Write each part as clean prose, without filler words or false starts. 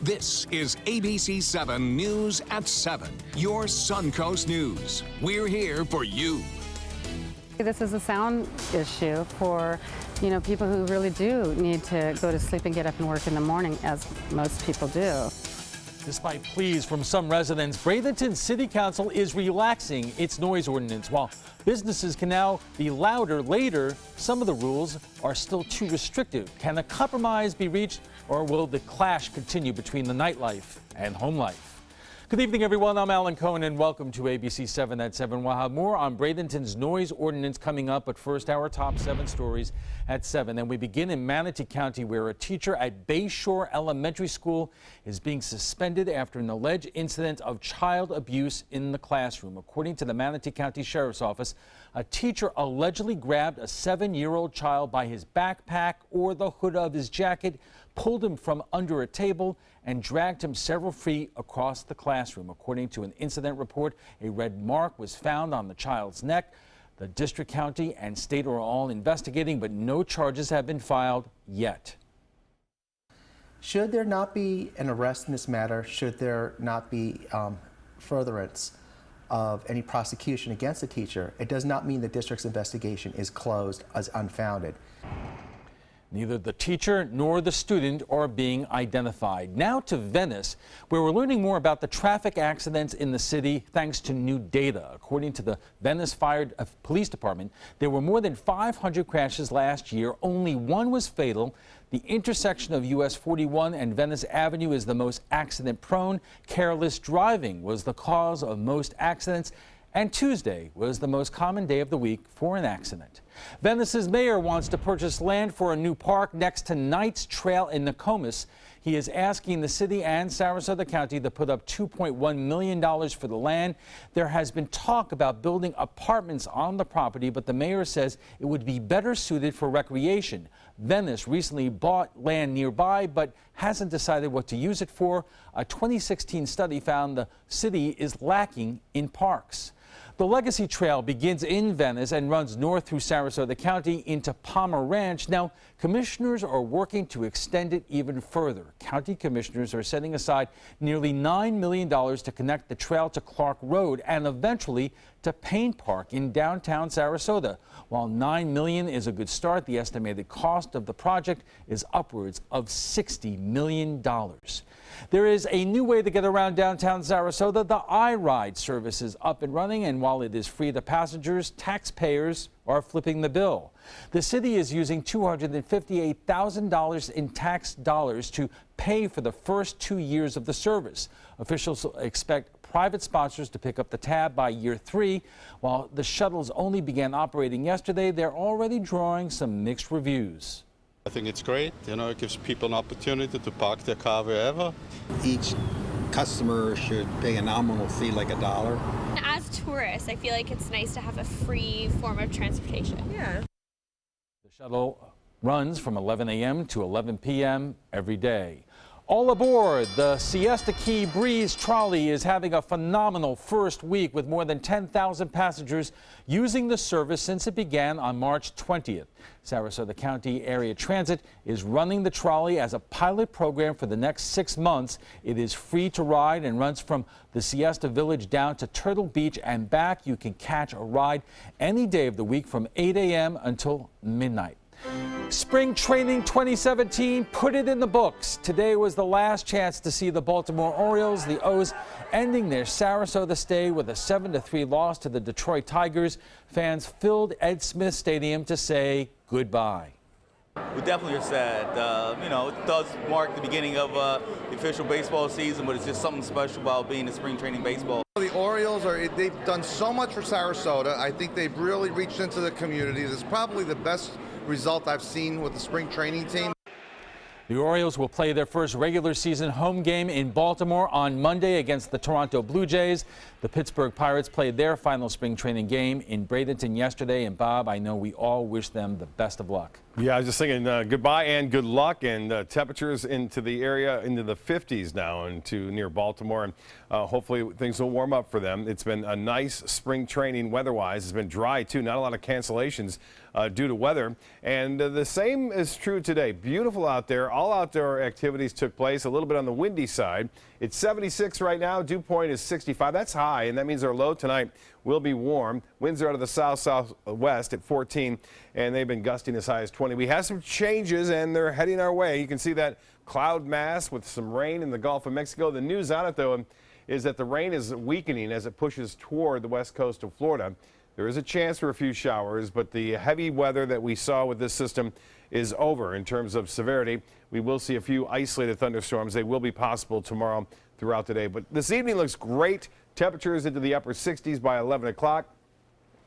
This is ABC7 News at 7, your Suncoast News. We're here for you. This is a sound issue for, people who really do need to go to sleep and get up and work in the morning, as most people do. Despite pleas from some residents, Bradenton City Council is relaxing its noise ordinance. While businesses can now be louder later, some of the rules are still too restrictive. Can a compromise be reached, or will the clash continue between the nightlife and home life? Good evening, everyone. I'm Alan Cohen, and welcome to ABC7 at 7. We'll have more on Bradenton's noise ordinance coming up, but first, our top 7 stories at 7. And we begin in Manatee County, where a teacher at Bayshore Elementary School is being suspended after an alleged incident of child abuse in the classroom. According to the Manatee County Sheriff's Office, a teacher allegedly grabbed a 7-year-old child by his backpack or the hood of his jacket, pulled him from under a table, and dragged him several feet across the classroom. According to an incident report, a red mark was found on the child's neck. The district, county, and state are all investigating, but no charges have been filed yet. Should there not be an arrest in this matter, should there not be furtherance of any prosecution against the teacher, it does not mean the district's investigation is closed as unfounded. Neither the teacher nor the student are being identified. Now to Venice, where we're learning more about the traffic accidents in the city thanks to new data. According to the Venice Fire Police Department, there were more than 500 crashes last year. Only one was fatal. The intersection of US 41 and Venice Avenue is the most accident-prone. Careless driving was the cause of most accidents, and Tuesday was the most common day of the week for an accident. Venice's mayor wants to purchase land for a new park next to Knight's Trail in Nokomis. He is asking the city and Sarasota County to put up $2.1 million for the land. There has been talk about building apartments on the property, but the mayor says it would be better suited for recreation. Venice recently bought land nearby, but hasn't decided what to use it for. A 2016 study found the city is lacking in parks. The Legacy Trail begins in Venice and runs north through Sarasota County into Palmer Ranch. Now, commissioners are working to extend it even further. County commissioners are setting aside nearly $9 million to connect the trail to Clark Road and eventually to Payne Park in downtown Sarasota. While $9 million is a good start, the estimated cost of the project is upwards of $60 million. There is a new way to get around downtown Sarasota. The iRide service is up and running, and while it is free to passengers, taxpayers are flipping the bill. The city is using $258,000 in tax dollars to pay for the first 2 years of the service. Officials expect private sponsors to pick up the tab by year 3. While the shuttles only began operating yesterday, they're already drawing some mixed reviews. I think it's great. It gives people an opportunity to park their car wherever. Each customer should pay a nominal fee like $1. As tourists, I feel like it's nice to have a free form of transportation. Yeah. The shuttle runs from 11 a.m. to 11 p.m. every day. All aboard, the Siesta Key Breeze trolley is having a phenomenal first week with more than 10,000 passengers using the service since it began on March 20th. Sarasota County Area Transit is running the trolley as a pilot program for the next 6 months. It is free to ride and runs from the Siesta Village down to Turtle Beach and back. You can catch a ride any day of the week from 8 a.m. until midnight. Spring Training 2017, put it in the books. Today was the last chance to see the Baltimore Orioles, the O's, ending their Sarasota stay with a 7-3 loss to the Detroit Tigers. Fans filled Ed Smith Stadium to say goodbye. We definitely are sad. It does mark the beginning of the official baseball season, but it's just something special about being in spring training baseball. The Orioles, they've done so much for Sarasota. I think they've really reached into the community. This is probably the best result I've seen with the spring training team. The Orioles will play their first regular season home game in Baltimore on Monday against the Toronto Blue Jays. The Pittsburgh Pirates played their final spring training game in Bradenton yesterday, and Bob, I know we all wish them the best of luck. Yeah, I was just thinking goodbye and good luck, and temperatures into the area into the 50s now into near Baltimore, and hopefully things will warm up for them. It's been a nice spring training weather-wise. It's been dry too, not a lot of cancellations due to weather, and the same is true today. Beautiful out there. All outdoor activities took place, a little bit on the windy side. It's 76 right now. Dew point is 65. That's high, and that means our low tonight will be warm. Winds are out of the south-southwest at 14, and they've been gusting as high as 20. We have some changes, and they're heading our way. You can see that cloud mass with some rain in the Gulf of Mexico. The news on it, though, is that the rain is weakening as it pushes toward the west coast of Florida. There is a chance for a few showers, but the heavy weather that we saw with this system is over in terms of severity. We will see a few isolated thunderstorms. They will be possible tomorrow throughout the day. But this evening looks great. Temperatures into the upper 60s by 11 o'clock.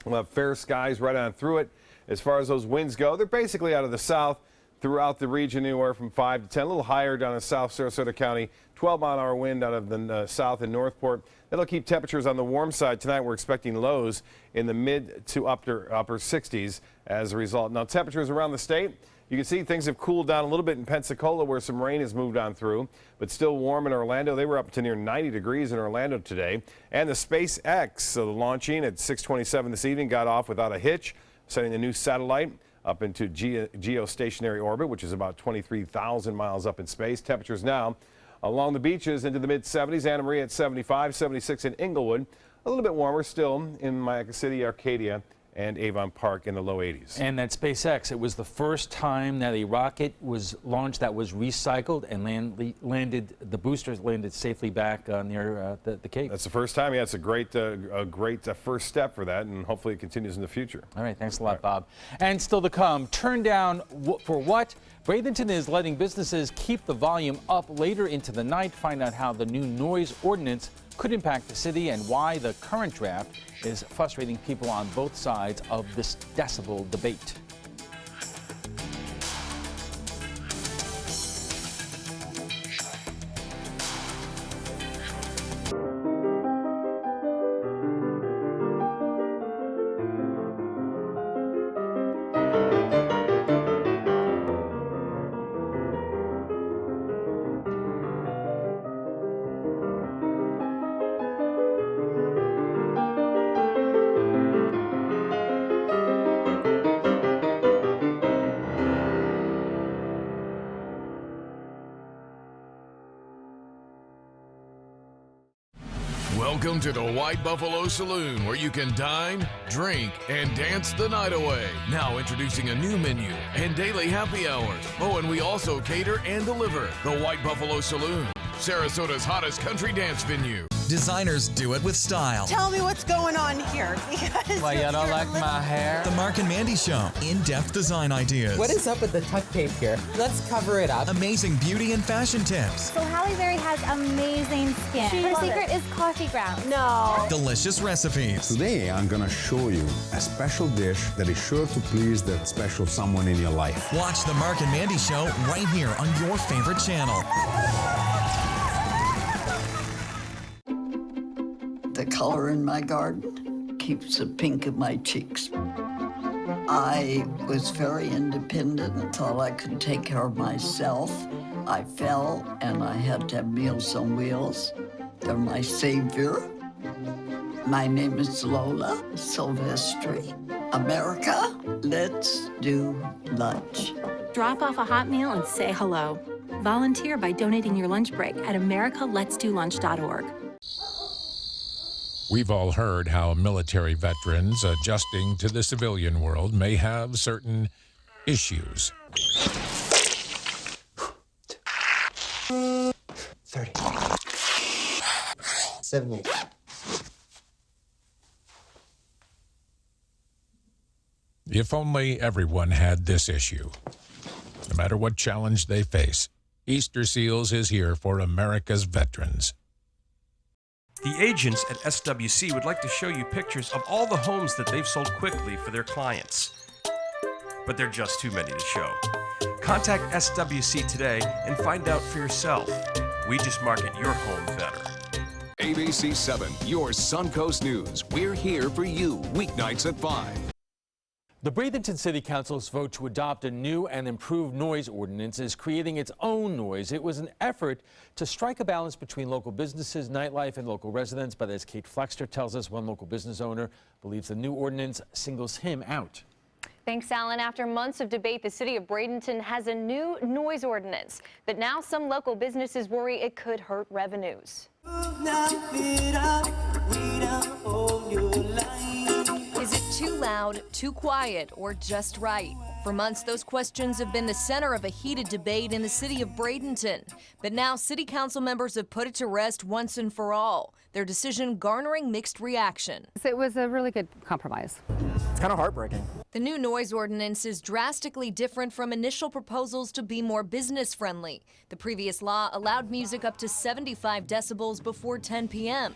We'll have fair skies right on through it. As far as those winds go, they're basically out of the south throughout the region, anywhere from 5 to 10, a little higher down in South Sarasota County. 12-mile-an-hour wind out of the south in Northport. That'll keep temperatures on the warm side. Tonight we're expecting lows in the mid to upper 60s as a result. Now temperatures around the state, you can see things have cooled down a little bit in Pensacola where some rain has moved on through, but still warm in Orlando. They were up to near 90 degrees in Orlando today. And the SpaceX launching at 6:27 this evening got off without a hitch, sending a new satellite up into geostationary orbit, which is about 23,000 miles up in space. Temperatures now along the beaches into the mid-70s. Anna Maria at 75, 76 in Inglewood. A little bit warmer still in Mayaca City, Arcadia, and Avon Park in the low 80s. And that SpaceX, it was the first time that a rocket was launched that was recycled and landed, the boosters landed safely back near the Cape. That's the first time. Yeah, it's a great first step for that, and hopefully it continues in the future. All right, thanks a lot, Bob. And still to come, turn down for what? Bradenton is letting businesses keep the volume up later into the night. Find out how the new noise ordinance could impact the city and why the current draft is frustrating people on both sides of this decibel debate. Welcome to the White Buffalo Saloon, where you can dine, drink, and dance the night away. Now introducing a new menu and daily happy hours. Oh, and we also cater and deliver. The White Buffalo Saloon, Sarasota's hottest country dance venue. Designers do it with style. Tell me what's going on here. Because why, you don't like my hair? The Mark and Mandy Show. In-depth design ideas. What is up with the tuck tape here? Let's cover it up. Amazing beauty and fashion tips. So Halle Berry has amazing skin. Her secret is coffee grounds. No. Delicious recipes. Today I'm gonna show you a special dish that is sure to please that special someone in your life. Watch the Mark and Mandy Show right here on your favorite channel. The color in my garden keeps the pink in my cheeks. I was very independent and thought I could take care of myself. I fell and I had to have Meals on Wheels. They're my savior. My name is Lola Silvestri. America, let's do lunch. Drop off a hot meal and say hello. Volunteer by donating your lunch break at americaletsdolunch.org. We've all heard how military veterans adjusting to the civilian world may have certain issues. 30. 78. If only everyone had this issue. No matter what challenge they face, Easter Seals is here for America's veterans. The agents at SWC would like to show you pictures of all the homes that they've sold quickly for their clients. But they're just too many to show. Contact SWC today and find out for yourself. We just market your home better. ABC7, your Suncoast News. We're here for you weeknights at 5. The Bradenton City Council's vote to adopt a new and improved noise ordinance is creating its own noise. It was an effort to strike a balance between local businesses, nightlife, and local residents. But as Kate Flexter tells us, one local business owner believes the new ordinance singles him out. Thanks, Alan. After months of debate, the city of Bradenton has a new noise ordinance. But now some local businesses worry it could hurt revenues. Is it too loud, too quiet, or just right? For months, those questions have been the center of a heated debate in the city of Bradenton. But now city council members have put it to rest once and for all, their decision garnering mixed reaction. It was a really good compromise. It's kind of heartbreaking. The new noise ordinance is drastically different from initial proposals to be more business friendly. The previous law allowed music up to 75 decibels before 10 p.m.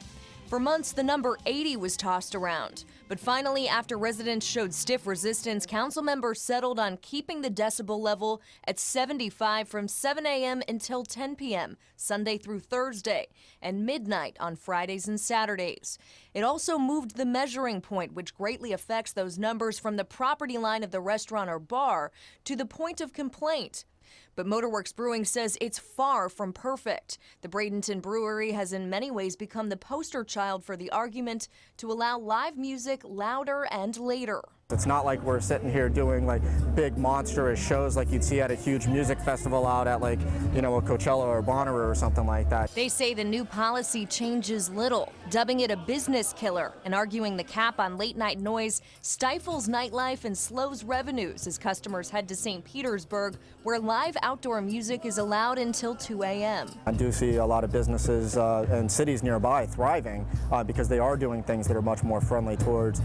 For months, the number 80 was tossed around. But finally, after residents showed stiff resistance, council members settled on keeping the decibel level at 75 from 7 a.m. until 10 p.m., Sunday through Thursday, and midnight on Fridays and Saturdays. It also moved the measuring point, which greatly affects those numbers from the property line of the restaurant or bar to the point of complaint. But Motorworks Brewing says it's far from perfect. The Bradenton Brewery has in many ways become the poster child for the argument to allow live music louder and later. It's not like we're sitting here doing like big monstrous shows like you'd see at a huge music festival out at like, you know, a Coachella or Bonnaroo or something like that. They say the new policy changes little, dubbing it a business killer and arguing the cap on late night noise stifles nightlife and slows revenues as customers head to St. Petersburg, where live outdoor music is allowed until 2 a.m. I do see a lot of businesses and cities nearby thriving because they are doing things that are much more friendly towards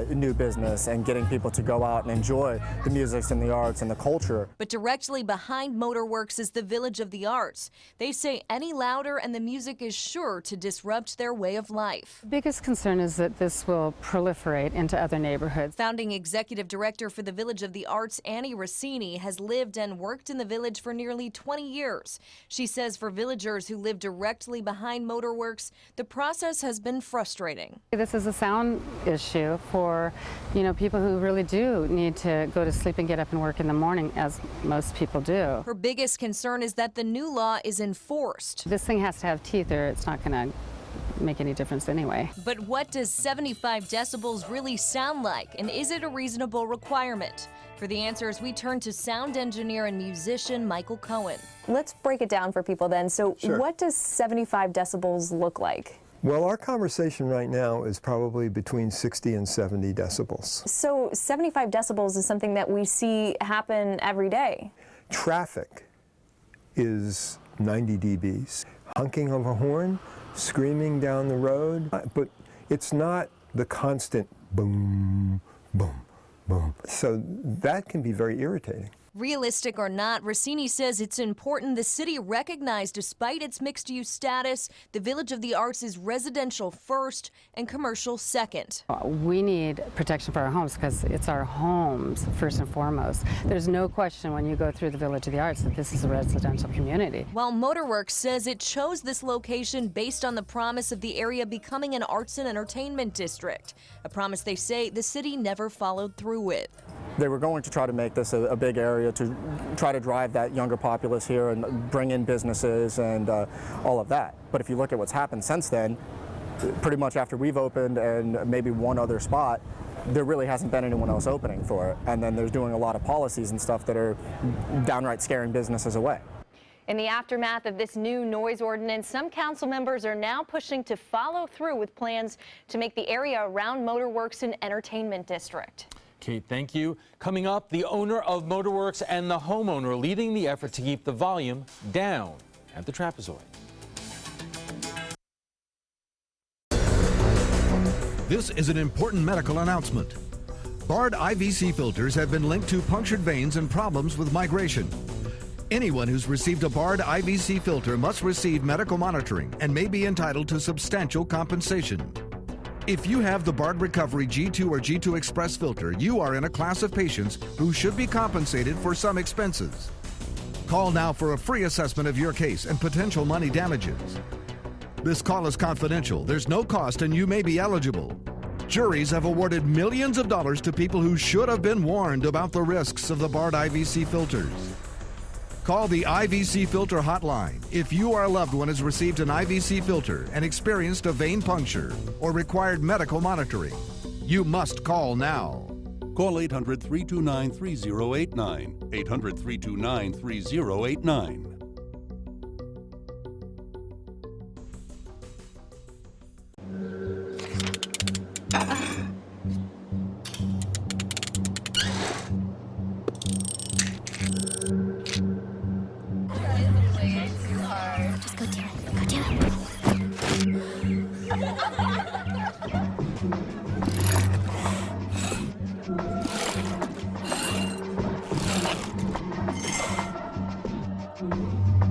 new business and getting people to go out and enjoy the music and the arts and the culture. But directly behind Motorworks is the Village of the Arts. They say any louder and the music is sure to disrupt their way of life. The biggest concern is that this will proliferate into other neighborhoods. Founding executive director for the Village of the Arts, Annie Rossini, has lived and worked in the village for nearly 20 years. She says for villagers who live directly behind Motorworks, the process has been frustrating. This is a sound issue for, people who really do need to go to sleep and get up and work in the morning, as most people do. Her biggest concern is that the new law is enforced. This thing has to have teeth or it's not going to make any difference anyway. But what does 75 decibels really sound like, and is it a reasonable requirement? For the answers, we turn to sound engineer and musician Michael Cohen. Let's break it down for people then. So Sure. What does 75 decibels look like? Well, our conversation right now is probably between 60 and 70 decibels. So 75 decibels is something that we see happen every day. Traffic is 90 dBs. Honking of a horn, screaming down the road, but it's not the constant boom, boom, boom. So that can be very irritating. Realistic or not, Rossini says it's important the city recognize despite its mixed-use status, the Village of the Arts is residential first and commercial second. We need protection for our homes because it's our homes first and foremost. There's no question when you go through the Village of the Arts that this is a residential community. While Motorworks says it chose this location based on the promise of the area becoming an arts and entertainment district, a promise they say the city never followed through with. They were going to try to make this a big area to try to drive that younger populace here and bring in businesses and all of that. But if you look at what's happened since then, pretty much after we've opened and maybe one other spot, there really hasn't been anyone else opening for it. And then there's doing a lot of policies and stuff that are downright scaring businesses away. In the aftermath of this new noise ordinance, some council members are now pushing to follow through with plans to make the area around Motorworks an entertainment district. Kate, thank you. Coming up, the owner of Motorworks and the homeowner leading the effort to keep the volume down at the trapezoid. This is an important medical announcement. Bard IVC filters have been linked to punctured veins and problems with migration. Anyone who's received a Bard IVC filter must receive medical monitoring and may be entitled to substantial compensation. If you have the Bard Recovery G2 or G2 Express filter, you are in a class of patients who should be compensated for some expenses. Call now for a free assessment of your case and potential money damages. This call is confidential. There's no cost and you may be eligible. Juries have awarded millions of dollars to people who should have been warned about the risks of the Bard IVC filters. Call the IVC filter hotline if you or a loved one has received an IVC filter and experienced a vein puncture or required medical monitoring. You must call now. Call 800-329-3089. 800-329-3089. Just go do it. Go do it.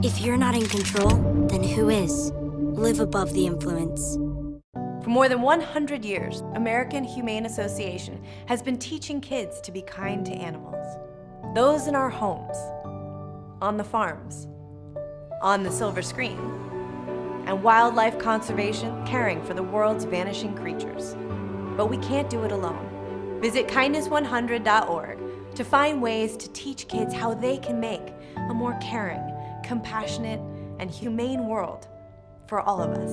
If you're not in control, then who is? Live above the influence. For more than 100 years, American Humane Association has been teaching kids to be kind to animals. Those in our homes, on the farms, on the silver screen, and wildlife conservation, caring for the world's vanishing creatures. But we can't do it alone. Visit kindness100.org to find ways to teach kids how they can make a more caring, compassionate, and humane world for all of us.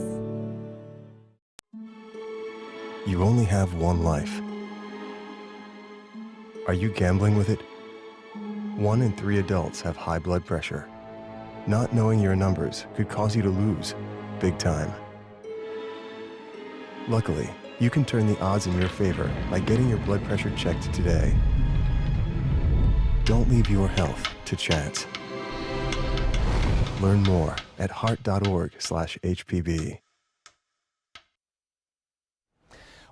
You only have one life. Are you gambling with it? 1 in 3 adults have high blood pressure. Not knowing your numbers could cause you to lose, big time. Luckily, you can turn the odds in your favor by getting your blood pressure checked today. Don't leave your health to chance. Learn more at heart.org/HPB.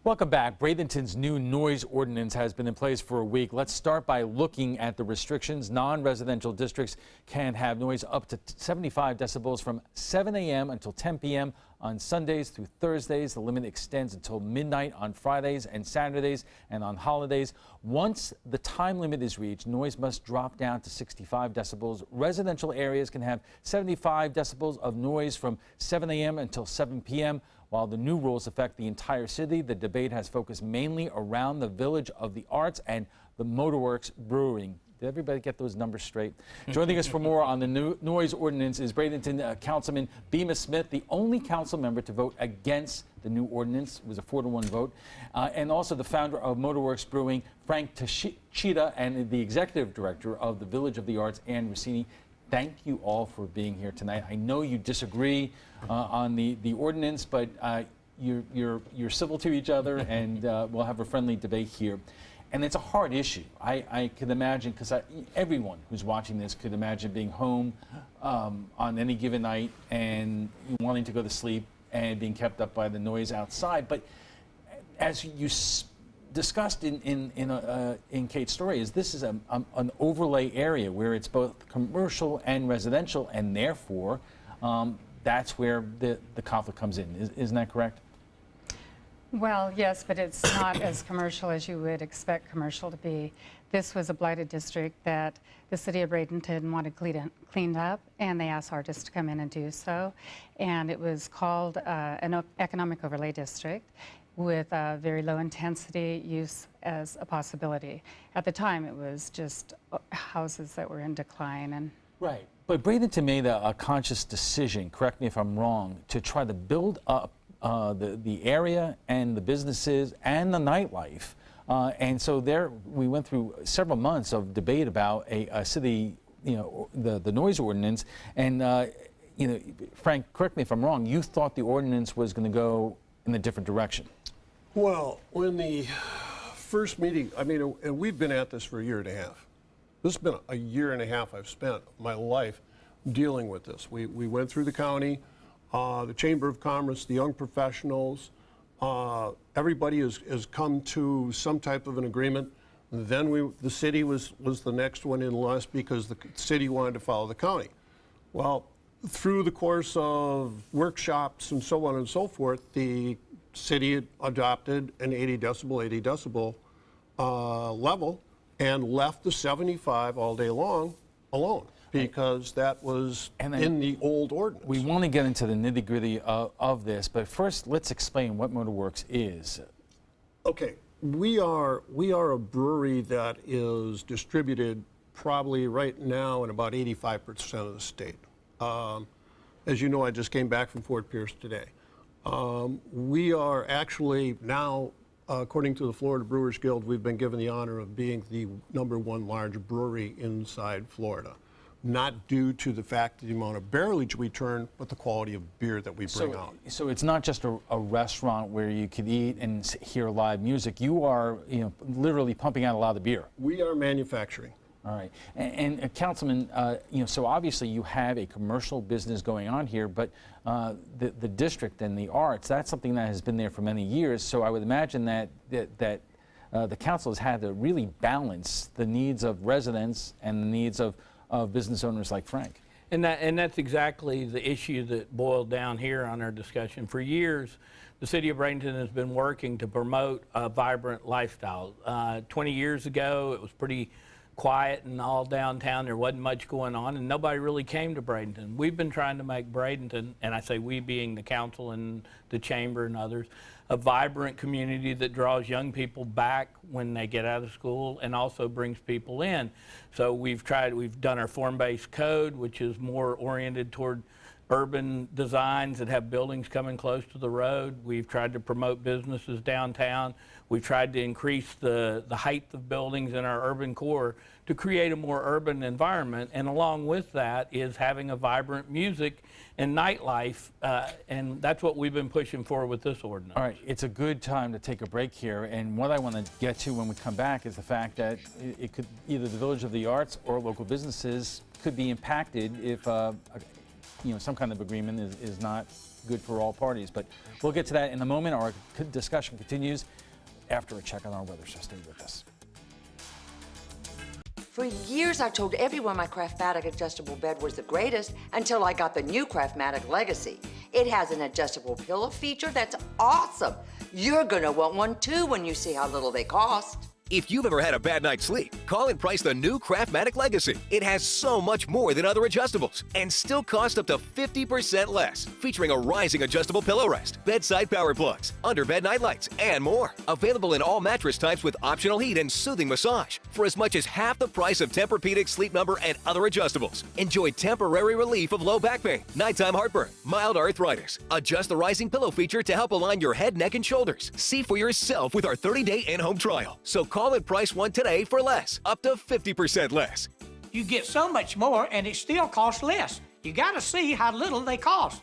Welcome back. Bradenton's new noise ordinance has been in place for a week. Let's start by looking at the restrictions. Non-residential districts can have noise up to 75 decibels from 7 a.m. until 10 p.m. on Sundays through Thursdays. The limit extends until midnight on Fridays and Saturdays and on holidays. Once the time limit is reached, noise must drop down to 65 decibels. Residential areas can have 75 decibels of noise from 7 a.m. until 7 p.m. While the new rules affect the entire city, the debate has focused mainly around the Village of the Arts and the Motorworks Brewing. Did everybody get those numbers straight? Joining us for more on the new noise ordinance is Bradenton Councilman Bemis Smith, the only council member to vote against the new ordinance. It was a 4-to-1 vote. And also the founder of Motorworks Brewing, Frank Tachita, and the executive director of the Village of the Arts, Ann Rossini. Thank you all for being here tonight. I know you disagree on the ordinance, but you're civil to each other, and we'll have a friendly debate here. And it's a hard issue. I can imagine, because everyone who's watching this could imagine being home on any given night and wanting to go to sleep and being kept up by the noise outside. But as you discussed in Kate's story, is this is an overlay area where it's both commercial and residential, and therefore that's where the conflict comes in. Isn't that correct? Well, yes, but it's not as commercial as you would expect commercial to be. This was a blighted district that the city of Bradenton wanted cleaned up, and they asked artists to come in and do so. And it was called an economic overlay district, with very low intensity use as a possibility. At the time, it was just houses that were in decline. And right. But Bradenton made a conscious decision, correct me if I'm wrong, to try to build up the area and the businesses and the nightlife. And so there we went through several months of debate about a city, the noise ordinance. And, Frank, correct me if I'm wrong, you thought the ordinance was going to go in a different direction. Well, when the first meeting, and we've been at this for a year and a half. This has been a year and a half I've spent my life dealing with this. We went through the county, the Chamber of Commerce, the young professionals, everybody has come to some type of an agreement. Then the city was the next one in list because the city wanted to follow the county. Well, through the course of workshops and so on and so forth, the city adopted an 80 decibel level and left the 75 all day long alone, because that was in the old ordinance. We want to get into the nitty-gritty of this, but first let's explain what Motorworks is. Okay, we are a brewery that is distributed probably right now in about 85% of the state. As you know, I just came back from Fort Pierce today. We are actually now, according to the Florida Brewers Guild, we've been given the honor of being the #1 large brewery inside Florida. Not due to the fact of the amount of barrelage we turn, but the quality of beer that we bring out. So it's not just a restaurant where you could eat and hear live music. You are, literally pumping out a lot of the beer. We are manufacturing. All right, and Councilman, so obviously you have a commercial business going on here, but the district and the arts, that's something that has been there for many years. So I would imagine that the council has had to really balance the needs of residents and the needs of business owners like Frank. And that's exactly the issue that boiled down here on our discussion. For years, the city of Bradenton has been working to promote a vibrant lifestyle. 20 years ago, it was pretty quiet and all downtown. There wasn't much going on, and nobody really came to Bradenton. We've been trying to make Bradenton, and I say we being the council and the chamber and others, a vibrant community that draws young people back when they get out of school and also brings people in. So we've done our form-based code, which is more oriented toward urban designs that have buildings coming close to the road. We've tried to promote businesses downtown. We've tried to increase the height of buildings in our urban core to create a more urban environment. And along with that is having a vibrant music and nightlife, and that's what we've been pushing for with this ordinance. All right, it's a good time to take a break here, and what I want to get to when we come back is the fact that it could either the Village of the Arts or local businesses could be impacted if some kind of agreement is not good for all parties. But we'll get to that in a moment. Our discussion continues after a check on our weather, so stay with us. For years, I told everyone my Craftmatic adjustable bed was the greatest until I got the new Craftmatic Legacy. It has an adjustable pillow feature that's awesome. You're gonna want one too when you see how little they cost. If you've ever had a bad night's sleep, call and price the new Craftmatic Legacy. It has so much more than other adjustables and still costs up to 50% less, featuring a rising adjustable pillow rest, bedside power plugs, under-bed night lights, and more. Available in all mattress types with optional heat and soothing massage for as much as half the price of Tempur-Pedic, Sleep Number, and other adjustables. Enjoy temporary relief of low back pain, nighttime heartburn, mild arthritis. Adjust the rising pillow feature to help align your head, neck, and shoulders. See for yourself with our 30-day in-home trial. So call and price one today for less, up to 50% less. You get so much more and it still costs less. You gotta see how little they cost.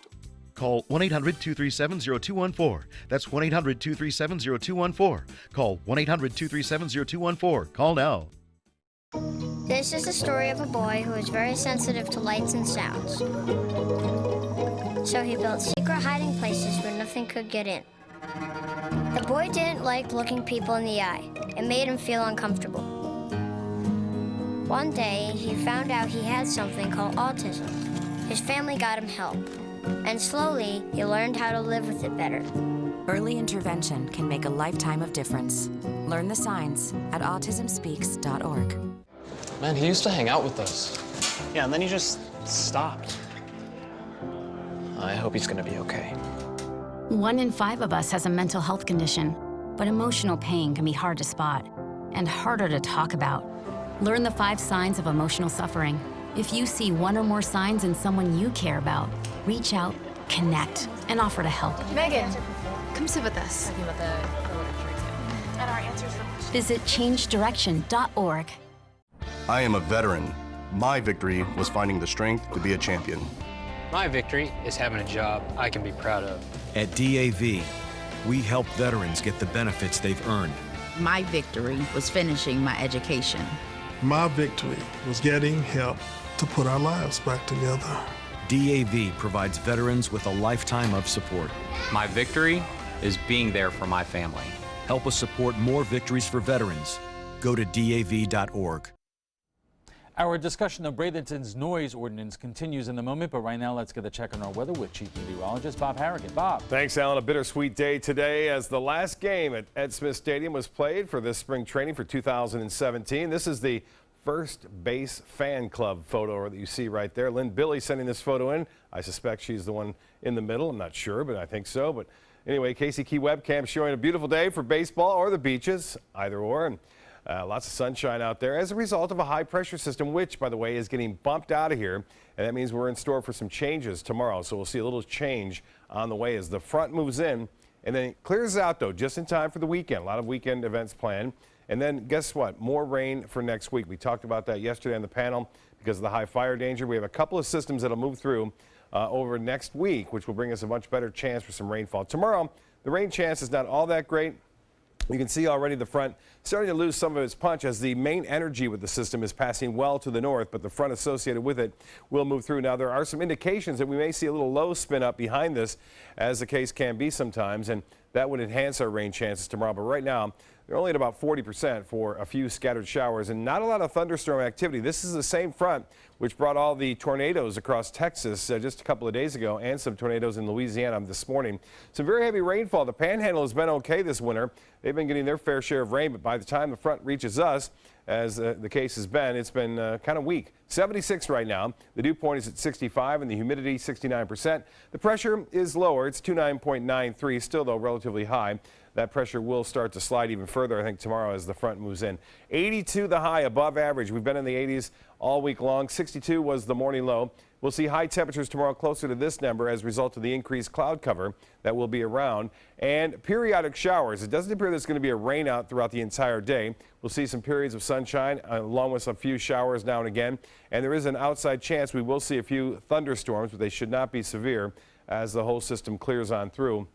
Call 1-800-237-0214. That's 1-800-237-0214. Call 1-800-237-0214. Call now. This is the story of a boy who is very sensitive to lights and sounds. So he built secret hiding places where nothing could get in. The boy didn't like looking people in the eye. It made him feel uncomfortable. One day, he found out he had something called autism. His family got him help, and slowly, he learned how to live with it better. Early intervention can make a lifetime of difference. Learn the signs at autismspeaks.org. Man, he used to hang out with us. Yeah, and then he just stopped. I hope he's gonna be okay. 1 in 5 of us has a mental health condition, but emotional pain can be hard to spot and harder to talk about. Learn the 5 signs of emotional suffering. If you see 1 or more signs in someone you care about, reach out, connect, and offer to help. Megan, come sit with us. And our answers Visit changedirection.org. I am a veteran. My victory was finding the strength to be a champion. My victory is having a job I can be proud of. At DAV, we help veterans get the benefits they've earned. My victory was finishing my education. My victory was getting help to put our lives back together. DAV provides veterans with a lifetime of support. My victory is being there for my family. Help us support more victories for veterans. Go to DAV.org. Our discussion of Bradenton's noise ordinance continues in a moment, but right now let's get a check on our weather with Chief Meteorologist Bob Harrigan. Bob. Thanks, Alan. A bittersweet day today as the last game at Ed Smith Stadium was played for this spring training for 2017. This is the first base fan club photo that you see right there. Lynn Billy sending this photo in. I suspect she's the one in the middle. I'm not sure, but I think so. But anyway, Casey Key webcam showing a beautiful day for baseball or the beaches, either or. And lots of sunshine out there as a result of a high pressure system, which, by the way, is getting bumped out of here. And that means we're in store for some changes tomorrow. So we'll see a little change on the way as the front moves in. And then it clears out, though, just in time for the weekend. A lot of weekend events planned. And then guess what? More rain for next week. We talked about that yesterday on the panel because of the high fire danger. We have a couple of systems that'll move through over next week, which will bring us a much better chance for some rainfall. Tomorrow, the rain chance is not all that great. You can see already the front starting to lose some of its punch as the main energy with the system is passing well to the north, but the front associated with it will move through. Now, there are some indications that we may see a little low spin up behind this, as the case can be sometimes, and that would enhance our rain chances tomorrow. But right now, they're only at about 40% for a few scattered showers and not a lot of thunderstorm activity. This is the same front which brought all the tornadoes across Texas just a couple of days ago and some tornadoes in Louisiana this morning. Some very heavy rainfall. The Panhandle has been okay this winter. They've been getting their fair share of rain, but by the time the front reaches us, as the case has been, it's been kind of weak. 76 right now. The dew point is at 65 and the humidity 69%. The pressure is lower. It's 29.93, still though relatively high. That pressure will start to slide even further, I think, tomorrow as the front moves in. 82 the high, above average. We've been in the 80s all week long. 62 was the morning low. We'll see high temperatures tomorrow closer to this number as a result of the increased cloud cover that will be around and periodic showers. It doesn't appear there's going to be a rain out throughout the entire day. We'll see some periods of sunshine along with a few showers now and again. And there is an outside chance we will see a few thunderstorms, but they should not be severe as the whole system clears on through.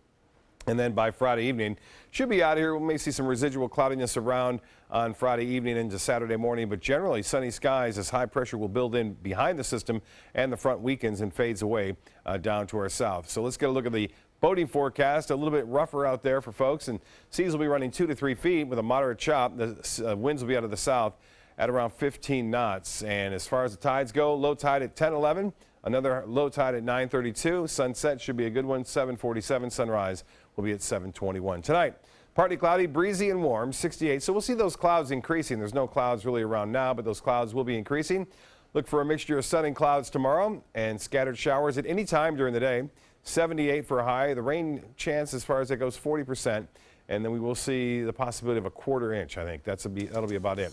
And then by Friday evening, should be out of here. We may see some residual cloudiness around on Friday evening into Saturday morning, but generally sunny skies as high pressure will build in behind the system and the front weakens and fades away down to our south. So let's get a look at the boating forecast. A little bit rougher out there for folks, and seas will be running 2 to 3 feet with a moderate chop. The winds will be out of the south at around 15 knots. And as far as the tides go, low tide at 10:11. Another low tide at 9:32. Sunset should be a good one, 7:47. Sunrise will be at 7:21. Tonight, partly cloudy, breezy and warm, 68. So we'll see those clouds increasing. There's no clouds really around now, but those clouds will be increasing. Look for a mixture of sun and clouds tomorrow and scattered showers at any time during the day. 78 for a high. The rain chance as far as it goes, 40%. And then we will see the possibility of a 1/4 inch, I think. That'll be about it.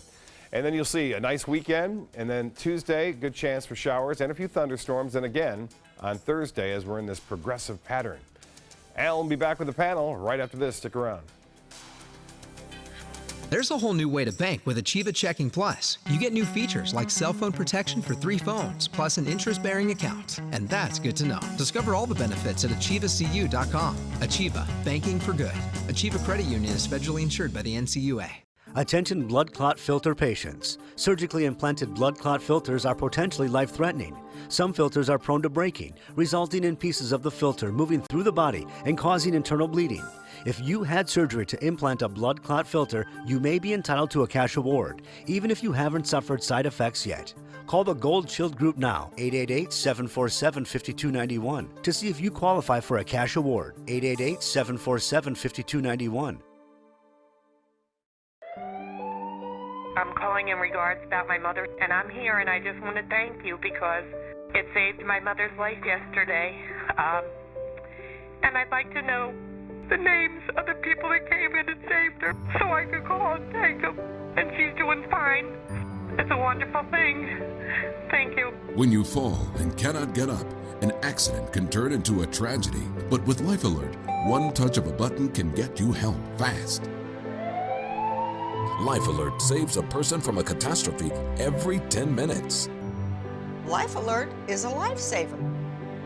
And then you'll see a nice weekend, and then Tuesday, good chance for showers and a few thunderstorms, and again on Thursday as we're in this progressive pattern. Al will be back with the panel right after this. Stick around. There's a whole new way to bank with Achieva Checking Plus. You get new features like cell phone protection for 3 phones, plus an interest-bearing account. And that's good to know. Discover all the benefits at achievacu.com. Achieva, banking for good. Achieva Credit Union is federally insured by the NCUA. Attention blood clot filter patients. Surgically implanted blood clot filters are potentially life-threatening. Some filters are prone to breaking, resulting in pieces of the filter moving through the body and causing internal bleeding. If you had surgery to implant a blood clot filter, you may be entitled to a cash award, even if you haven't suffered side effects yet. Call the Gold Shield Group now, 888-747-5291, to see if you qualify for a cash award, 888-747-5291. I'm calling in regards about my mother, and I'm here, and I just want to thank you because it saved my mother's life yesterday. And I'd like to know the names of the people that came in and saved her so I could call and thank them. And she's doing fine. It's a wonderful thing. Thank you. When you fall and cannot get up, an accident can turn into a tragedy. But with Life Alert, one touch of a button can get you help fast. Life Alert saves a person from a catastrophe every 10 minutes. Life Alert is a lifesaver.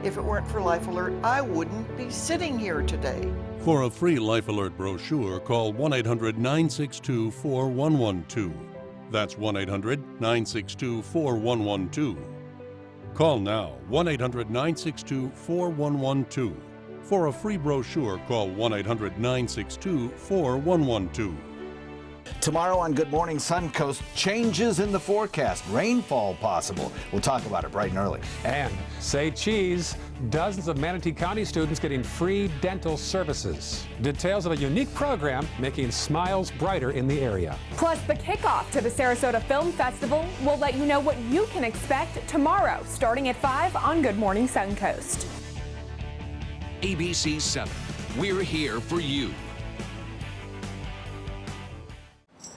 If it weren't for Life Alert, I wouldn't be sitting here today. For a free Life Alert brochure, call 1-800-962-4112. That's 1-800-962-4112. Call now, 1-800-962-4112. For a free brochure, call 1-800-962-4112. Tomorrow on Good Morning Suncoast, changes in the forecast, rainfall possible. We'll talk about it bright and early. And say cheese, dozens of Manatee County students getting free dental services. Details of a unique program making smiles brighter in the area. Plus, the kickoff to the Sarasota Film Festival will let you know what you can expect tomorrow, starting at 5 on Good Morning Suncoast. ABC7, we're here for you.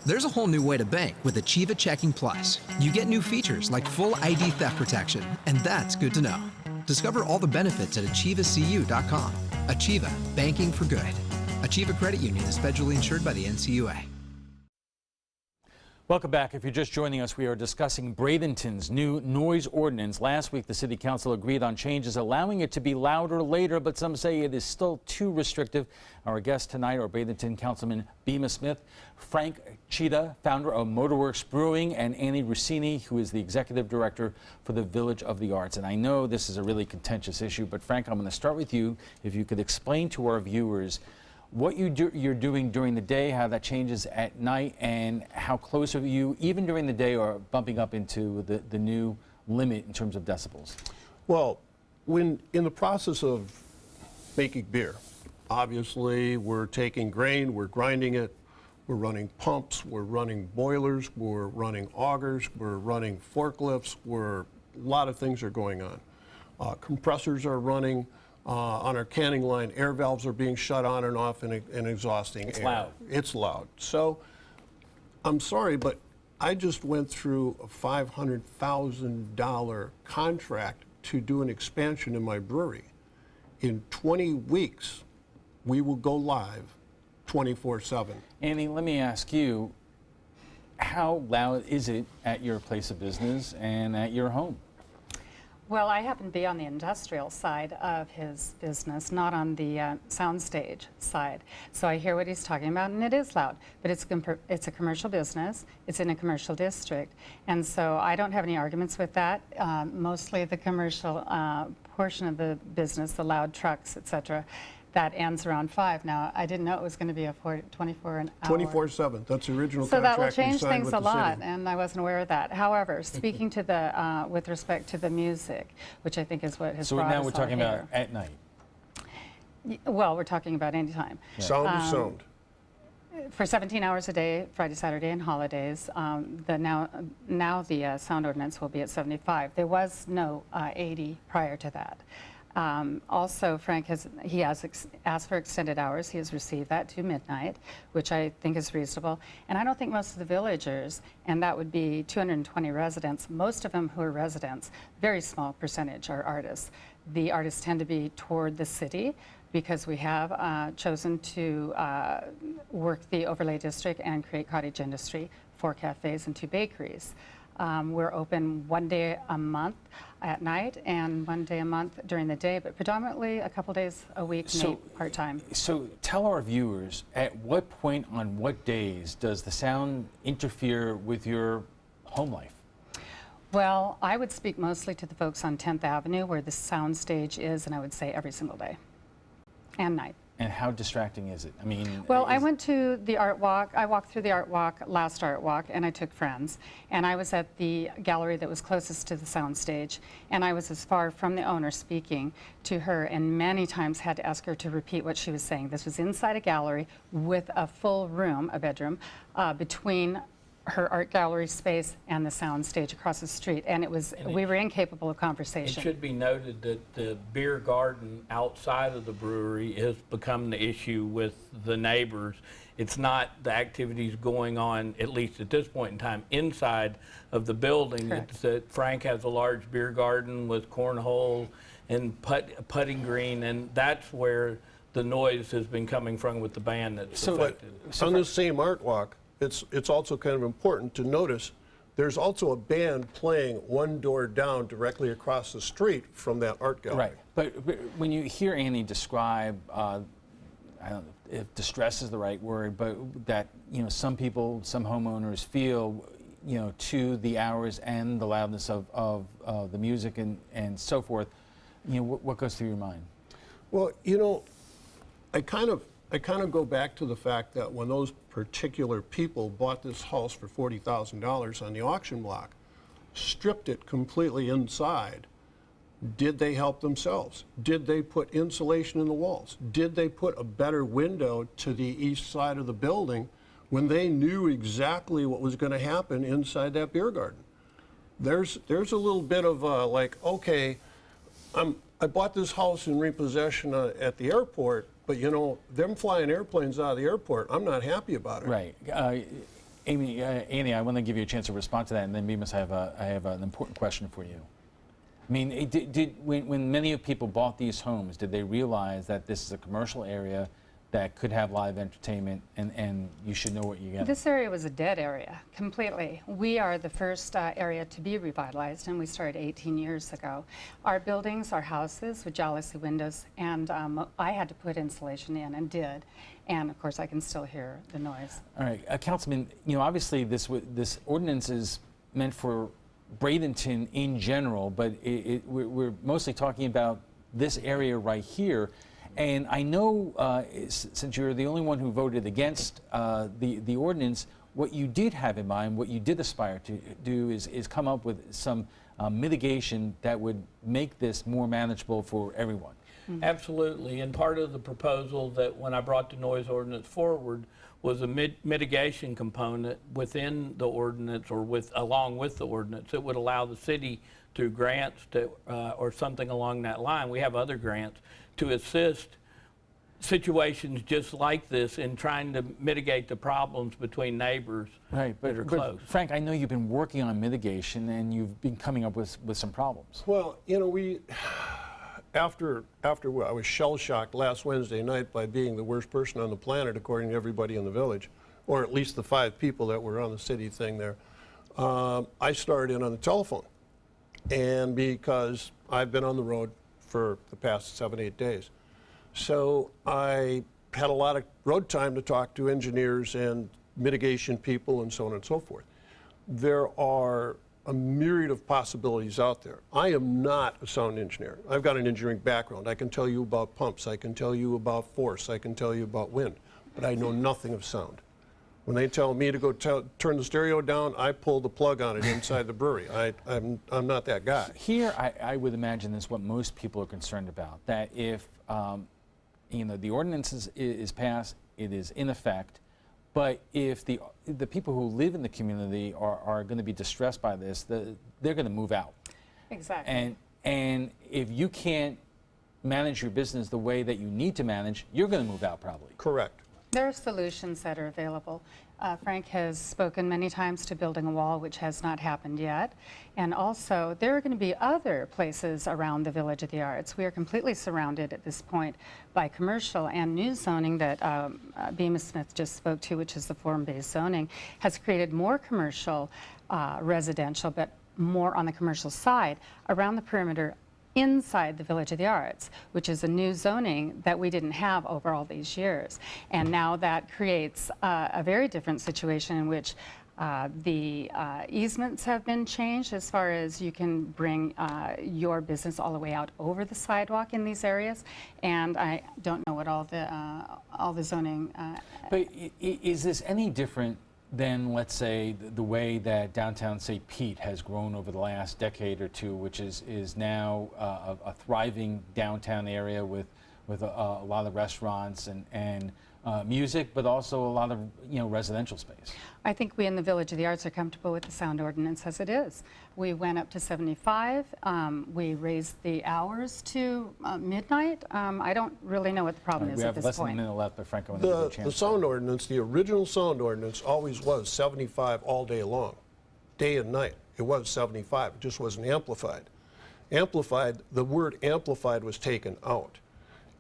There's a whole new way to bank with Achieva Checking Plus. You get new features like full ID theft protection, and that's good to know. Discover all the benefits at achievacu.com. Achieva, banking for good. Achieva Credit Union is federally insured by the NCUA. Welcome back. If you're just joining us, we are discussing Bradenton's new noise ordinance. Last week, the City Council agreed on changes allowing it to be louder later, but some say it is still too restrictive. Our guests tonight are Bradenton Councilman Bema Smith, Frank Cheetah, founder of Motorworks Brewing, and Annie Rossini, who is the Executive Director for the Village of the Arts. And I know this is a really contentious issue, but Frank, I'm going to start with you. If you could explain to our viewers what you're doing during the day, how that changes at night, and how close of you, even during the day, are bumping up into the new limit in terms of decibels. Well, when in the process of making beer, obviously we're taking grain, we're grinding it, we're running pumps, we're running boilers, we're running augers, we're running forklifts, a lot of things are going on. Compressors are running. On our canning line, air valves are being shut on and off and exhausting It's air. loud. It's loud. So I'm sorry, but I just went through a $500,000 contract to do an expansion in my brewery. In 20 weeks, we will go live 24/7. Annie, let me ask you, how loud is it at your place of business and at your home? Well, I happen to be on the industrial side of his business, not on the soundstage side. So I hear what he's talking about, and it is loud. But it's a commercial business. It's in a commercial district. And so I don't have any arguments with that. Mostly the commercial portion of the business, the loud trucks, et cetera, that ends around 5. Now, I didn't know it was going to be a 24 an hour. 24/7. That's the original so contract. So that will change we signed things with a the lot, city. and I wasn't aware of that. However, speaking to the, with respect to the music, which I think is what has brought us now we're talking all about at night. Well, we're talking about any time. Yeah. Sound is sound. For 17 hours a day, Friday, Saturday, and holidays. Now the sound ordinance will be at 75. There was no 80 prior to that. Also, Frank has asked for extended hours. He has received that to midnight, which I think is reasonable. And I don't think most of the villagers, and that would be 220 residents, most of them who are residents, very small percentage are artists. The artists tend to be toward the city because we have chosen to work the overlay district and create cottage industry, 4 cafes and 2 bakeries. We're open 1 day a month at night and 1 day a month during the day, but predominantly a couple days a week, part-time. So tell our viewers, at what point on what days does the sound interfere with your home life? Well, I would speak mostly to the folks on 10th Avenue where the sound stage is, and I would say every single day and night. And how distracting is it? I mean, well, I went to the art walk. I walked through the art walk, last art walk, and I took friends. And I was at the gallery that was closest to the sound stage. And I was as far from the owner speaking to her, and many times had to ask her to repeat what she was saying. This was inside a gallery with a full room, a bedroom, between her art gallery space and the sound stage across the street, and we were incapable of conversation. It should be noted that the beer garden outside of the brewery has become the issue with the neighbors. It's not the activities going on, at least at this point in time, inside of the building. Correct. It's that Frank has a large beer garden with cornhole and putting green, and that's where the noise has been coming from with the band that's affected. On this same art walk, it's also kind of important to notice there's also a band playing 1 door down directly across the street from that art gallery. Right, but when you hear Annie describe, I don't know if distress is the right word, but that some people, some homeowners feel to the hours and the loudness of the music and so forth, what goes through your mind? Well, I kind of I kind of go back to the fact that when those particular people bought this house for $40,000 on the auction block, stripped it completely inside, did they help themselves? Did they put insulation in the walls? Did they put a better window to the east side of the building when they knew exactly what was going to happen inside that beer garden? There's a little bit of like, okay, I bought this house in repossession at the airport, but you know, them flying airplanes out of the airport, I'm not happy about it. Right. Annie, I want to give you a chance to respond to that, and then Bemis, I have an important question for you. I mean, when many of people bought these homes, did they realize that this is a commercial area that could have live entertainment, and you should know what you get? This area was a dead area, completely. We are the first area to be revitalized, and we started 18 years ago. Our buildings, our houses with jalousie windows, and I had to put insulation in, and did. And of course, I can still hear the noise. All right, Councilman, you know, obviously this ordinance is meant for Bradenton in general, but we're mostly talking about this area right here. And I know, since you're the only one who voted against the ordinance, what you did have in mind, what you did aspire to do is come up with some mitigation that would make this more manageable for everyone. Mm-hmm. Absolutely, and part of the proposal that when I brought the noise ordinance forward was a mitigation component within the ordinance, or along with the ordinance, that would allow the city through grants to, or something along that line. We have other grants to assist situations just like this in trying to mitigate the problems between neighbors that are close. Frank, I know you've been working on mitigation, and you've been coming up with some problems. Well, you know, after I was shell-shocked last Wednesday night by being the worst person on the planet, according to everybody in the village, or at least the 5 people that were on the city thing there, I started in on the telephone. And because I've been on the road for the past 7-8 days. So I had a lot of road time to talk to engineers and mitigation people and so on and so forth. There are a myriad of possibilities out there. I am not a sound engineer. I've got an engineering background. I can tell you about pumps. I can tell you about force. I can tell you about wind. But I know nothing of sound. When they tell me to go turn the stereo down, I pull the plug on it inside the brewery. I'm not that guy. Here, I would imagine is what most people are concerned about, that if you know, the ordinance is passed, it is in effect, but if the people who live in the community are going to be distressed by this, they're going to move out. Exactly. And if you can't manage your business the way that you need to manage, you're going to move out probably. Correct. There are solutions that are available. Frank has spoken many times to building a wall, which has not happened yet. And also, there are going to be other places around the Village of the Arts. We are completely surrounded at this point by commercial and new zoning that Bemis Smith just spoke to, which is the form-based zoning, has created more commercial residential, but more on the commercial side around the perimeter inside the Village of the Arts, which is a new zoning that we didn't have over all these years. And now that creates a very different situation in which the easements have been changed as far as you can bring your business all the way out over the sidewalk in these areas. And I don't know what all the zoning... But is this any different than, let's say, the way that downtown St. Pete has grown over the last decade or two, which is now a thriving downtown area with a lot of restaurants and music, but also a lot of residential space? I think we in the Village of the Arts are comfortable with the sound ordinance as it is. We went up to 75. We raised the hours to midnight. I don't really know what the problem is at this point. We have less than a minute left, but Frank, I want to give you a chance. The sound ordinance, the original sound ordinance, always was 75 all day long, day and night. It was 75. It just wasn't amplified. Amplified, the word amplified was taken out.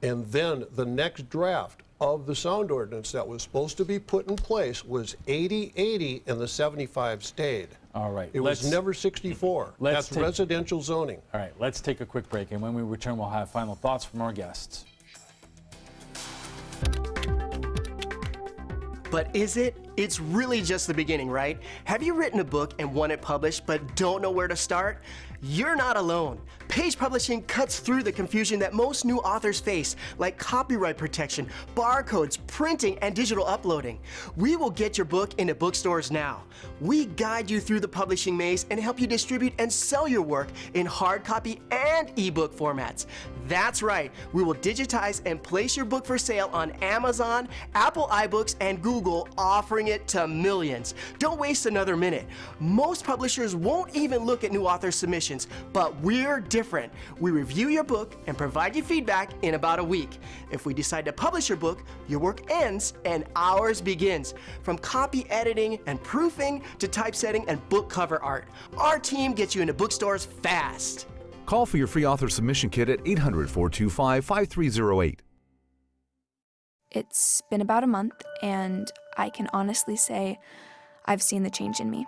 And then the next draft of the sound ordinance that was supposed to be put in place was 80-80, and the 75 stayed. All right. It was never 64. That's residential zoning. All right, let's take a quick break, and when we return, we'll have final thoughts from our guests. But is it? It's really just the beginning, right? Have you written a book and want it published but don't know where to start? You're not alone. Page Publishing cuts through the confusion that most new authors face, like copyright protection, barcodes, printing, and digital uploading. We will get your book into bookstores now. We guide you through the publishing maze and help you distribute and sell your work in hard copy and ebook formats. That's right, we will digitize and place your book for sale on Amazon, Apple iBooks, and Google, offering it to millions. Don't waste another minute. Most publishers won't even look at new author submissions, but we're different. We review your book and provide you feedback in about a week. If we decide to publish your book, your work ends and ours begins. From copy editing and proofing to typesetting and book cover art, our team gets you into bookstores fast. Call for your free author submission kit at 800-425-5308. It's been about a month, and I can honestly say I've seen the change in me.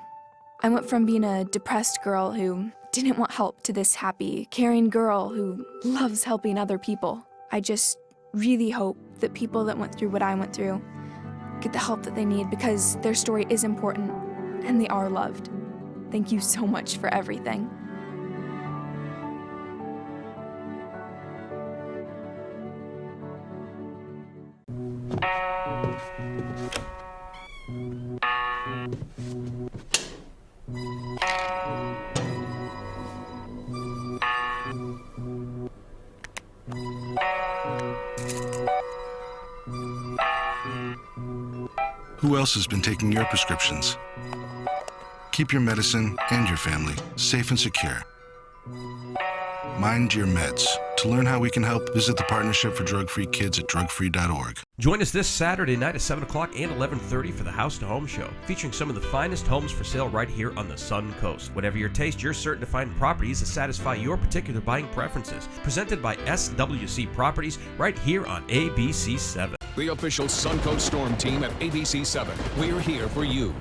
I went from being a depressed girl who didn't want help to this happy, caring girl who loves helping other people. I just really hope that people that went through what I went through get the help that they need, because their story is important and they are loved. Thank you so much for everything. Who else has been taking your prescriptions? Keep your medicine and your family safe and secure. Mind your meds. To learn how we can help, visit the Partnership for Drug-Free Kids at drugfree.org. Join us this Saturday night at 7 o'clock and 11:30 for the House to Home Show, featuring some of the finest homes for sale right here on the Sun Coast. Whatever your taste, you're certain to find properties that satisfy your particular buying preferences. Presented by SWC Properties right here on ABC7. The official Suncoast Storm team at ABC7. We're here for you.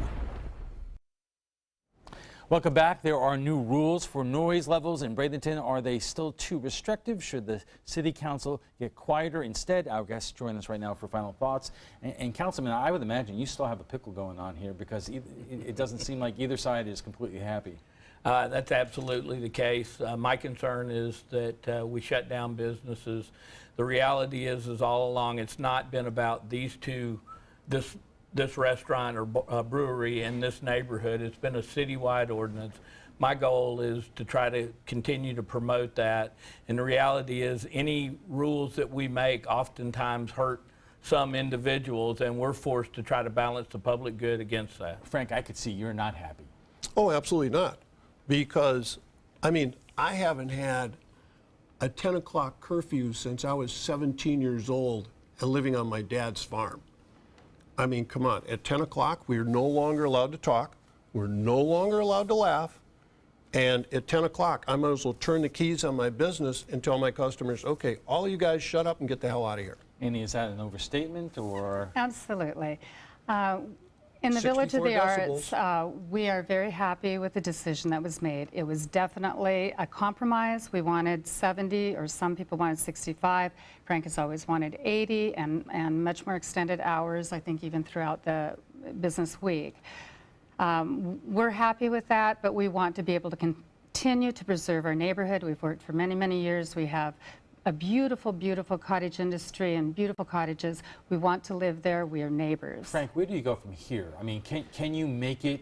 Welcome back. There are new rules for noise levels in Bradenton. Are they still too restrictive? Should the City Council get quieter instead? Our guests join us right now for final thoughts. And Councilman, I would imagine you still have a pickle going on here, because it doesn't seem like either side is completely happy. That's absolutely the case. My concern is that we shut down businesses. The reality is all along, it's not been about these two, this restaurant or brewery in this neighborhood. It's been a citywide ordinance. My goal is to try to continue to promote that. And the reality is any rules that we make oftentimes hurt some individuals, and we're forced to try to balance the public good against that. Frank, I could see you're not happy. Oh, absolutely not. Because, I mean, I haven't had a 10 o'clock curfew since I was 17 years old and living on my dad's farm. I mean, come on, at 10 o'clock, we're no longer allowed to talk. We're no longer allowed to laugh. And at 10 o'clock, I might as well turn the keys on my business and tell my customers, okay, all you guys shut up and get the hell out of here. Annie, is that an overstatement, or? Absolutely. In the Village of the Arts, we are very happy with the decision that was made. It was definitely a compromise. We wanted 70, or some people wanted 65. Frank has always wanted 80 and much more extended hours, I think even throughout the business week. We're happy with that, but we want to be able to continue to preserve our neighborhood. We've worked for many, many years. We have a beautiful, beautiful cottage industry and beautiful cottages. We want to live there. We are neighbors. Frank, where do you go from here? I mean, can you make it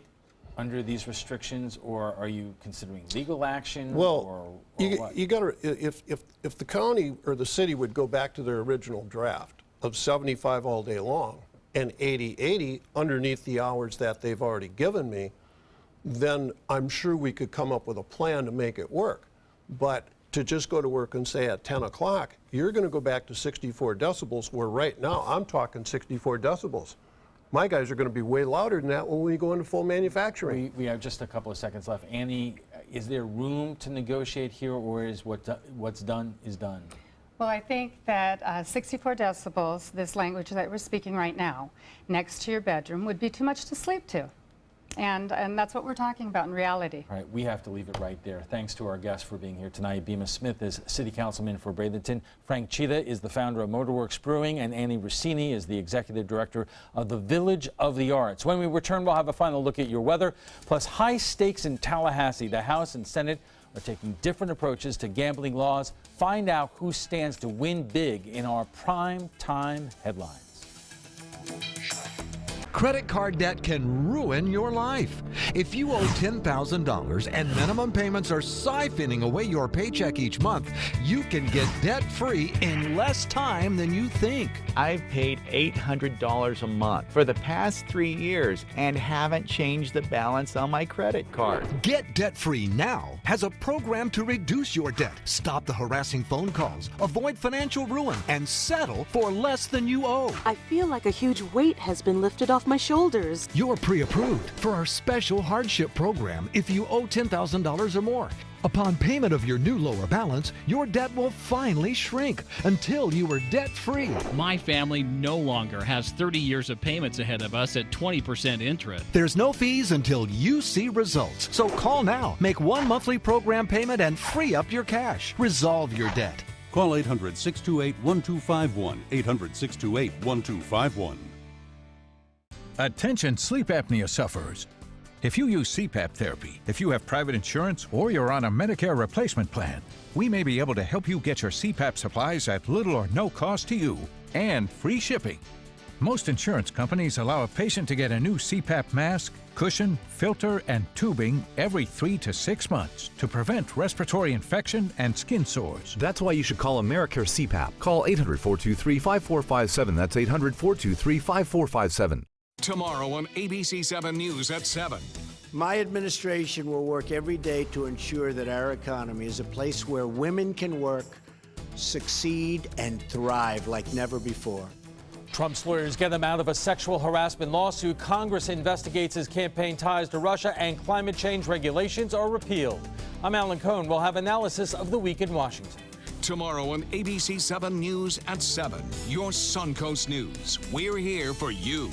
under these restrictions, or are you considering legal action? Well, or what? you got to, if the county or the city would go back to their original draft of 75 all day long and 80 underneath the hours that they've already given me, then I'm sure we could come up with a plan to make it work. But to just go to work and say at 10 o'clock, you're going to go back to 64 decibels, where right now I'm talking 64 decibels. My guys are going to be way louder than that when we go into full manufacturing. We have just a couple of seconds left. Annie, is there room to negotiate here, or is what's done is done? Well, I think that 64 decibels, this language that we're speaking right now, next to your bedroom would be too much to sleep to. And that's what we're talking about in reality. All right, we have to leave it right there. Thanks to our guests for being here tonight. Bemis Smith is City Councilman for Bradenton. Frank Cheetah is the founder of Motorworks Brewing, and Annie Rossini is the Executive Director of the Village of the Arts. When we return, we'll have a final look at your weather, plus high stakes in Tallahassee. The House and Senate are taking different approaches to gambling laws. Find out who stands to win big in our prime time headlines. Credit card debt can ruin your life. If you owe $10,000 and minimum payments are siphoning away your paycheck each month, you can get debt-free in less time than you think. I've paid $800 a month for the past 3 years and haven't changed the balance on my credit card. Get debt-free now has a program to reduce your debt, stop the harassing phone calls, avoid financial ruin, and settle for less than you owe. I feel like a huge weight has been lifted off my shoulders. You're pre-approved for our special hardship program if you owe $10,000 or more. Upon payment of your new lower balance, your debt will finally shrink until you are debt-free. My family no longer has 30 years of payments ahead of us at 20% interest. There's no fees until you see results. So call now, make one monthly program payment, and free up your cash. Resolve your debt. Call 800-628-1251. 800-628-1251. Attention sleep apnea sufferers. If you use CPAP therapy, if you have private insurance, or you're on a Medicare replacement plan, we may be able to help you get your CPAP supplies at little or no cost to you and free shipping. Most insurance companies allow a patient to get a new CPAP mask, cushion, filter, and tubing every 3 to 6 months to prevent respiratory infection and skin sores. That's why you should call AmeriCare CPAP. Call 800-423-5457. That's 800-423-5457. Tomorrow on ABC7 News at 7. My administration will work every day to ensure that our economy is a place where women can work, succeed, and thrive like never before. Trump's lawyers get him out of a sexual harassment lawsuit. Congress investigates his campaign ties to Russia, and climate change regulations are repealed. I'm Alan Cohn. We'll have analysis of the week in Washington. Tomorrow on ABC7 News at 7. Your Suncoast News. We're here for you.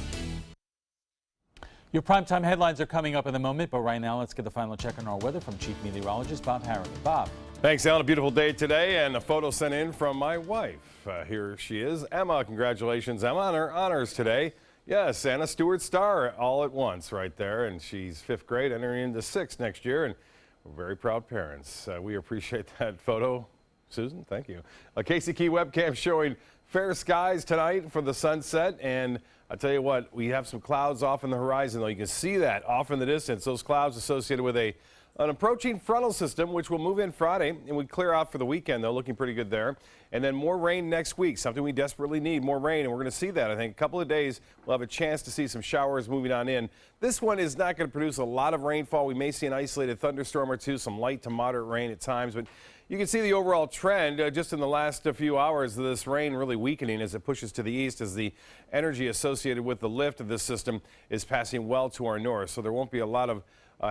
Your primetime headlines are coming up in a moment, but right now let's get the final check on our weather from Chief Meteorologist Bob Harrigan. Bob. Thanks, Alan. A beautiful day today, and a photo sent in from my wife. Here she is, Emma. Congratulations, Emma, on her honors today. Yes, and a Stewart Star all at once right there, and she's 5th grade, entering into 6th next year, and we're very proud parents. We appreciate that photo. Susan, thank you. A Casey Key webcam showing fair skies tonight for the sunset, and I tell you what, we have some clouds off in the horizon, though. You can see that off in the distance. Those clouds associated with an approaching frontal system, which will move in Friday and would clear out for the weekend, though, looking pretty good there. And then more rain next week, something we desperately need, more rain, and we're going to see that. I think a couple of days we'll have a chance to see some showers moving on in. This one is not going to produce a lot of rainfall. We may see an isolated thunderstorm or two, some light to moderate rain at times, but you can see the overall trend just in the last few hours of this rain really weakening as it pushes to the east, as the energy associated with the lift of this system is passing well to our north. So there won't be a lot of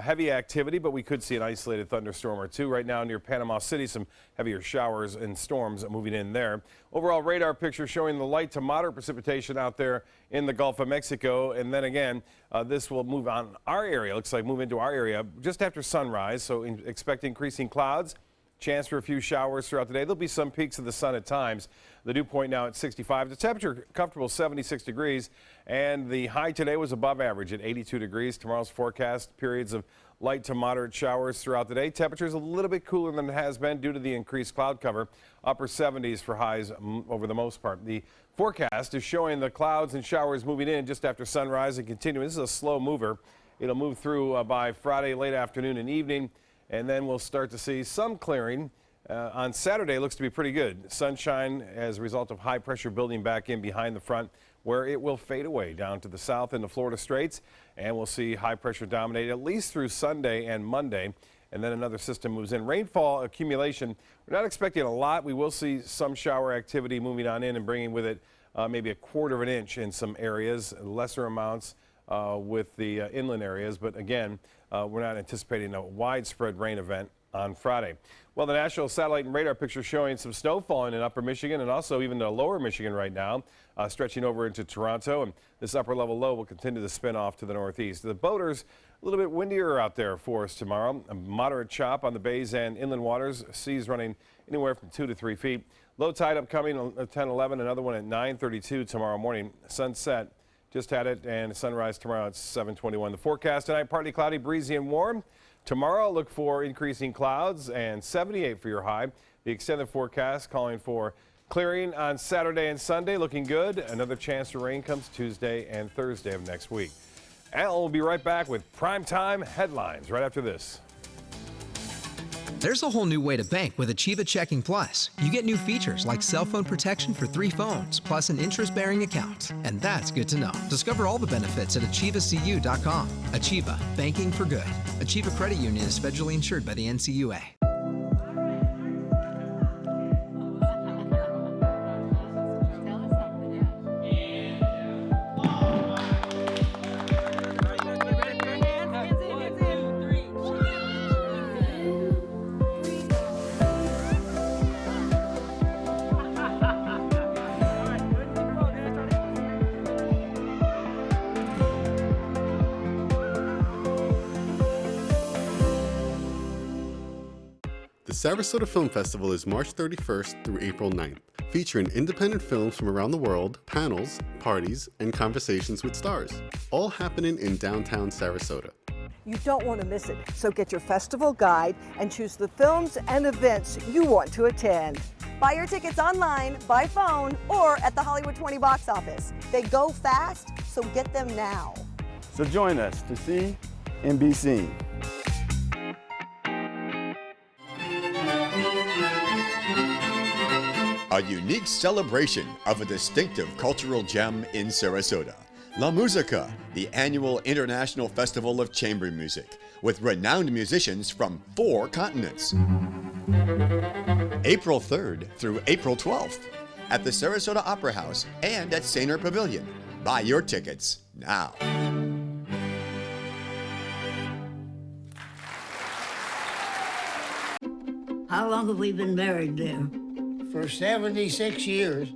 heavy activity, but we could see an isolated thunderstorm or two. Right now near Panama City, some heavier showers and storms moving in there. Overall radar picture showing the light to moderate precipitation out there in the Gulf of Mexico. And then again, this will move on our area. Looks like move into our area just after sunrise. So expect increasing clouds. Chance for a few showers throughout the day. There'll be some peaks of the sun at times. The dew point now at 65. The temperature comfortable 76 degrees, and the high today was above average at 82 degrees. Tomorrow's forecast periods of light to moderate showers throughout the day. Temperatures a little bit cooler than it has been due to the increased cloud cover. Upper 70s for highs over the most part. The forecast is showing the clouds and showers moving in just after sunrise and continuing. This is a slow mover. It'll move through by Friday late afternoon and evening. And then we'll start to see some clearing. On Saturday, it looks to be pretty good. Sunshine as a result of high pressure building back in behind the front, where it will fade away down to the south in the Florida Straits. And we'll see high pressure dominate at least through Sunday and Monday. And then another system moves in. Rainfall accumulation, we're not expecting a lot. We will see some shower activity moving on in and bringing with it maybe a 1/4 inch in some areas, lesser amounts with the inland areas. But again, we're not anticipating a widespread rain event on Friday. Well, the National Satellite and Radar picture showing some snow falling in upper Michigan and also even to lower Michigan right now, stretching over into Toronto. And this upper level low will continue to spin off to the northeast. The boaters, a little bit windier out there for us tomorrow. A moderate chop on the bays and inland waters. Seas running anywhere from 2 to 3 feet. Low tide upcoming at 10:11. Another one at 9:32 tomorrow morning. Sunset. Just had it, and sunrise tomorrow at 7:21. The forecast tonight, partly cloudy, breezy, and warm. Tomorrow, look for increasing clouds and 78 for your high. The extended forecast calling for clearing on Saturday and Sunday, looking good. Another chance for rain comes Tuesday and Thursday of next week. Al will be right back with primetime headlines right after this. There's a whole new way to bank with Achieva Checking Plus. You get new features like cell phone protection for 3 phones, plus an interest-bearing account. And that's good to know. Discover all the benefits at AchievaCU.com. Achieva, banking for good. Achieva Credit Union is federally insured by the NCUA. The Sarasota Film Festival is March 31st through April 9th, featuring independent films from around the world, panels, parties, and conversations with stars, all happening in downtown Sarasota. You don't want to miss it, so get your festival guide and choose the films and events you want to attend. Buy your tickets online, by phone, or at the Hollywood 20 box office. They go fast, so get them now. So join us to see and be seen. A unique celebration of a distinctive cultural gem in Sarasota. La Musica, the annual international festival of chamber music, with renowned musicians from 4 continents. April 3rd through April 12th at the Sarasota Opera House and at Sainer Pavilion. Buy your tickets now. How long have we been married there? For 76 years.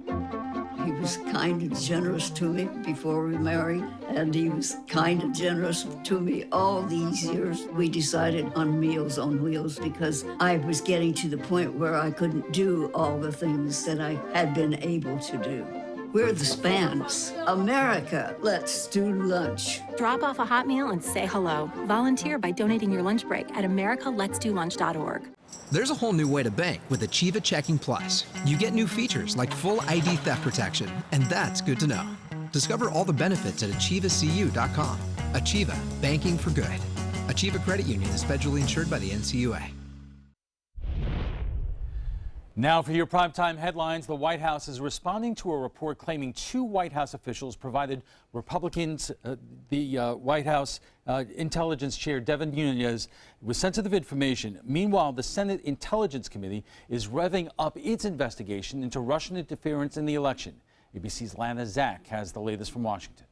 He was kind and generous to me before we married, and he was kind and generous to me all these years. We decided on Meals on Wheels because I was getting to the point where I couldn't do all the things that I had been able to do. We're the Spans. America, let's do lunch. Drop off a hot meal and say hello. Volunteer by donating your lunch break at americaletsdolunch.org. There's a whole new way to bank with Achieva Checking Plus. You get new features like full ID theft protection, and that's good to know. Discover all the benefits at AchievaCU.com. Achieva, banking for good. Achieva Credit Union is federally insured by the NCUA. Now for your primetime headlines, the White House is responding to a report claiming 2 White House officials provided Republicans the White House Intelligence Chair Devin Nunes with sensitive information. Meanwhile, the Senate Intelligence Committee is revving up its investigation into Russian interference in the election. ABC's Lana Zach has the latest from Washington.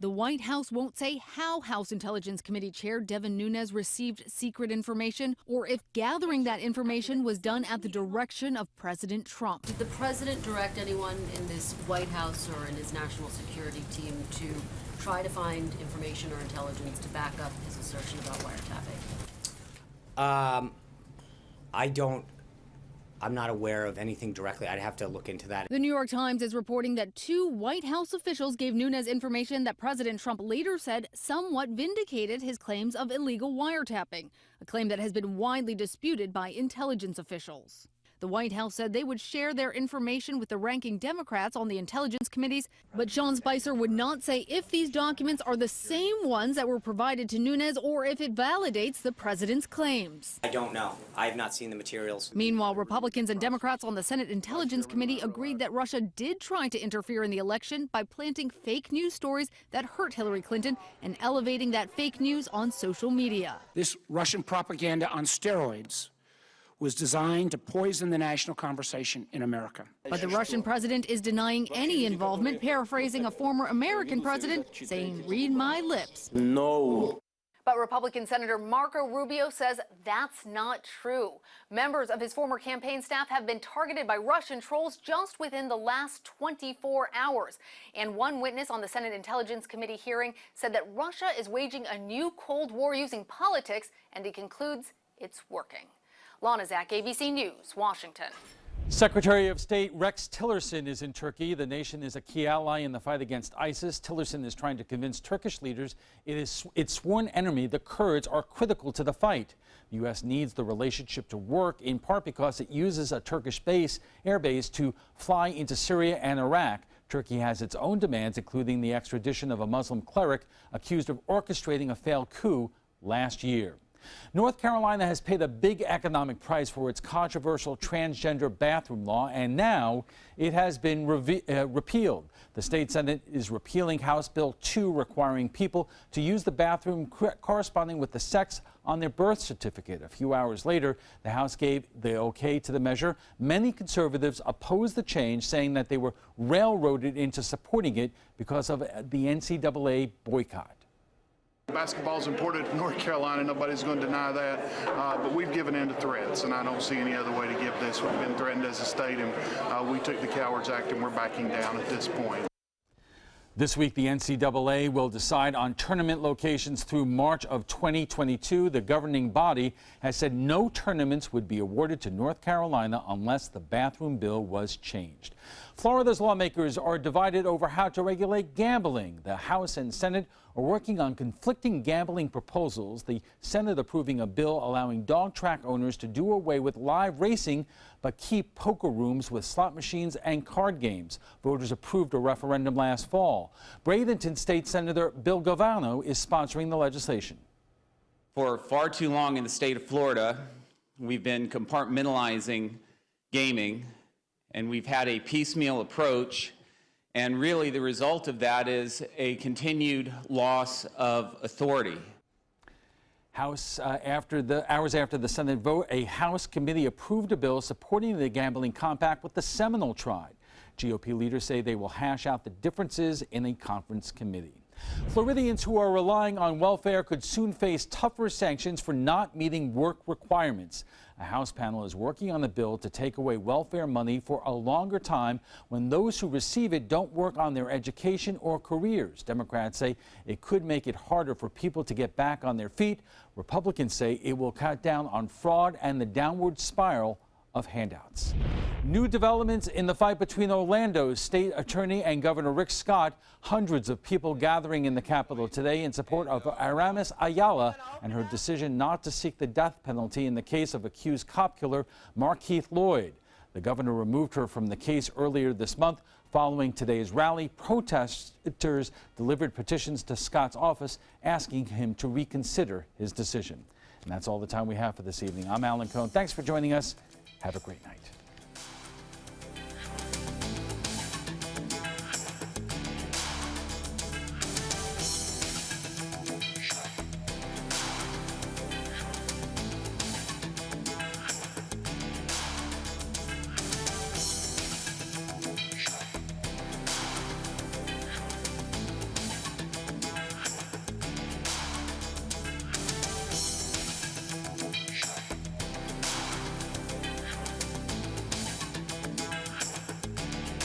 The White House won't say how House Intelligence Committee Chair Devin Nunes received secret information or if gathering that information was done at the direction of President Trump. Did the president direct anyone in this White House or in his national security team to try to find information or intelligence to back up his assertion about wiretapping? I'm not aware of anything directly. I'd have to look into that. The New York Times is reporting that 2 White House officials gave Nunes information that President Trump later said somewhat vindicated his claims of illegal wiretapping, a claim that has been widely disputed by intelligence officials. The White House said they would share their information with the ranking Democrats on the intelligence committees, but Sean Spicer would not say if these documents are the same ones that were provided to Nunes or if it validates the president's claims. I don't know. I have not seen the materials. Meanwhile, Republicans and Democrats on the Senate Intelligence Committee agreed that Russia did try to interfere in the election by planting fake news stories that hurt Hillary Clinton and elevating that fake news on social media. This Russian propaganda on steroids was designed to poison the national conversation in America. But the Russian president is denying any involvement, paraphrasing a former American president, saying, "Read my lips." No. But Republican Senator Marco Rubio says that's not true. Members of his former campaign staff have been targeted by Russian trolls just within the last 24 hours. And one witness on the Senate Intelligence Committee hearing said that Russia is waging a new Cold War using politics, and he concludes it's working. Lana Zach, ABC News, Washington. Secretary of State Rex Tillerson is in Turkey. The nation is a key ally in the fight against ISIS. Tillerson is trying to convince Turkish leaders its sworn enemy, the Kurds, are critical to the fight. The U.S. needs the relationship to work, in part because it uses a Turkish airbase to fly into Syria and Iraq. Turkey has its own demands, including the extradition of a Muslim cleric accused of orchestrating a failed coup last year. North Carolina has paid a big economic price for its controversial transgender bathroom law, and now it has been repealed. The state Senate is repealing House Bill 2, requiring people to use the bathroom corresponding with the sex on their birth certificate. A few hours later, the House gave the okay to the measure. Many conservatives opposed the change, saying that they were railroaded into supporting it because of the NCAA boycott. Basketball is important to North Carolina. Nobody's going to deny that. But we've given in to threats, and I don't see any other way to give this. We've been threatened as a state, and we took the Cowards Act, and we're backing down at this point. This week, the NCAA will decide on tournament locations through March of 2022. The governing body has said no tournaments would be awarded to North Carolina unless the bathroom bill was changed. Florida's lawmakers are divided over how to regulate gambling. The House and Senate are working on conflicting gambling proposals. The Senate approving a bill allowing dog track owners to do away with live racing but keep poker rooms with slot machines and card games. Voters approved a referendum last fall. Bradenton State Senator Bill Govano is sponsoring the legislation. For far too long in the state of Florida, we've been compartmentalizing gaming, and we've had a piecemeal approach, and really the result of that is a continued loss of authority. Hours after the Senate vote, a House committee approved a bill supporting the gambling compact with the Seminole Tribe. GOP leaders say they will hash out the differences in a conference committee. Floridians who are relying on welfare could soon face tougher sanctions for not meeting work requirements. A House panel is working on a bill to take away welfare money for a longer time when those who receive it don't work on their education or careers. Democrats say it could make it harder for people to get back on their feet. Republicans say it will cut down on fraud and the downward spiral of handouts. New developments in the fight between Orlando's state attorney and Governor Rick Scott. Hundreds of people gathering in the Capitol today in support of Aramis Ayala and her decision not to seek the death penalty in the case of accused cop killer Markeith Lloyd. The governor removed her from the case earlier this month. Following today's rally, protesters delivered petitions to Scott's office asking him to reconsider his decision. And that's all the time we have for this evening. I'm Alan Cohn. Thanks for joining us. Have a great night.